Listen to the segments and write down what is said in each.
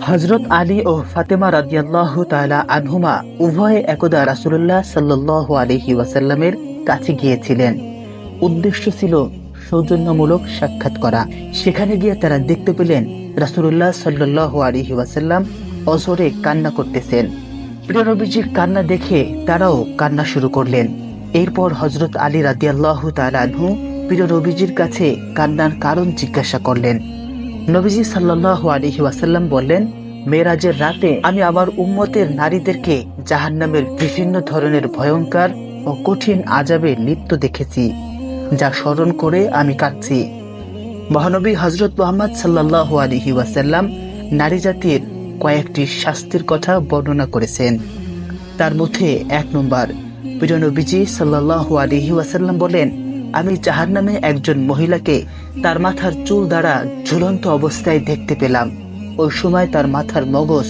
হযরত আলী ও ফাতেমা রাদিয়াল্লাহু তাআলা আনহুমা উভয়ে একদা রাসূলুল্লাহ সাল্লাল্লাহু আলাইহি ওয়াসাল্লামের কাছে গিয়েছিলেন। উদ্দেশ্য ছিল সৌজন্যমূলক সাক্ষাৎ করা। সেখানে গিয়ে তারা দেখতে পেলেন রাসূলুল্লাহ সাল্লাল্লাহু আলাইহি ওয়াসাল্লাম অঝরে কান্না করতেছেন। প্রিয় নবীজির কান্না দেখে তারাও কান্না শুরু করলেন। এরপর হযরত আলী রাদিয়াল্লাহু তাআলা আনহু প্রিয় নবীজির কাছে কান্নার কারণ জিজ্ঞাসা করলেন। নবীজি সাল্লাল্লাহু আলাইহি ওয়াসাল্লাম বললেন, মেরাজের রাতে আমি আমার উম্মতের নারীদেরকে জাহান্নামের বিভিন্ন ধরনের ভয়ঙ্কর ও কঠিন আযাবে লিপ্ত দেখেছি, যা স্মরণ করে আমি কাঁদছি। মহানবী হযরত মুহাম্মদ সাল্লাল্লাহু আলাইহি ওয়াসাল্লাম নারী জাতির কয়েকটি শাস্তির কথা বর্ণনা করেছেন। তার মধ্যে 1 নম্বর, প্রিয় নবীজি সাল্লাল্লাহু আলাইহি ওয়াসাল্লাম বলেন, আমি জাহান্নামে একজন মহিলাকে তার মাথার চুল দ্বারা ঝুলন্ত অবস্থায় দেখতে পেলাম। ওই সময় তার মাথার মগজ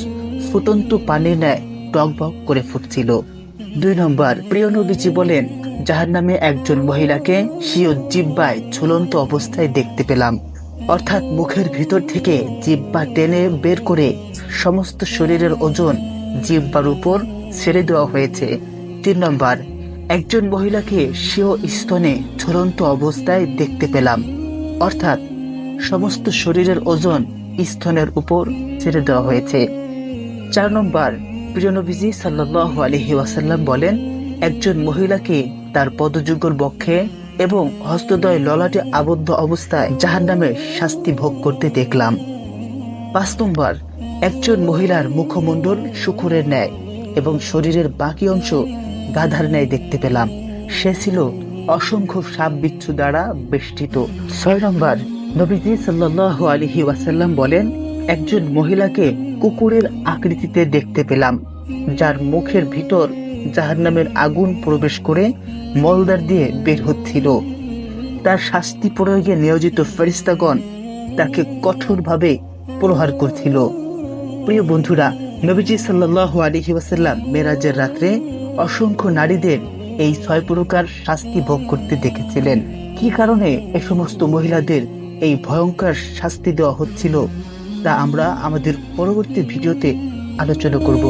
ফুটন্ত পানির ন্যায় টগবগ করে ফুটছিল। 2 নম্বর, প্রিয় নবীজি বলেন, জাহান্নামে একজন মহিলাকে স্বীয় জিহ্বায় ঝুলন্ত অবস্থায় দেখতে পেলাম। অর্থাৎ মুখের ভিতর থেকে জিহ্বা টেনে বের করে সমস্ত শরীরের ওজন জিহ্বার উপর ছেড়ে দেওয়া হয়েছে। 3 নম্বর, একজন মহিলাকে স্বীয় স্তনে ঝুলন্ত অবস্থায় দেখতে পেলাম। অর্থাৎ সমস্ত শরীরের ওজন স্তনের উপর ছেড়ে দেওয়া হয়েছে। 4 নম্বর, প্রিয় নবীজি সাল্লাল্লাহু আলাইহি ওয়াসাল্লাম বলেন, একজন মহিলাকে তার পদযুগল বক্ষে এবং হস্তদ্বয় ললাটে আবদ্ধ অবস্থায় জাহান্নামের শাস্তি ভোগ করতে দেখলাম। 5 নম্বর, একজন মহিলার মুখমণ্ডল শূকরের ন্যায় এবং শরীরের বাকি অংশ গাধার ন্যায় দেখতে পেলাম। সে ছিল অসংখ্য সাপ বিচ্ছু দ্বারা বেষ্টিত। 6 নম্বর, নবীজি সাল্লাল্লাহু আলাইহি ওয়াসাল্লাম বলেন, একজন মহিলাকে কুকুরের আকৃতিতে দেখতে পেলাম, যার মুখের ভিতর জাহান্নামের আগুন প্রবেশ করে মলদ্বার দিয়ে বের হচ্ছিল। তার শাস্তি প্রয়োগে নিয়োজিত ফেরেশতাগণ তাকে কঠোরভাবে প্রহার করছিল। প্রিয় বন্ধুরা, নবীজি সাল্লাল্লাহু আলাইহি ওয়াসাল্লাম মেরাজের রাত্রে অসংখ্য নারীদের এই 6 প্রকার শাস্তি ভোগ করতে দেখেছিলেন। কি কারণে এ সমস্ত মহিলাদের এই ভয়ঙ্কর শাস্তি দেওয়া হচ্ছিল তা আমরা আমাদের পরবর্তী ভিডিওতে আলোচনা করব।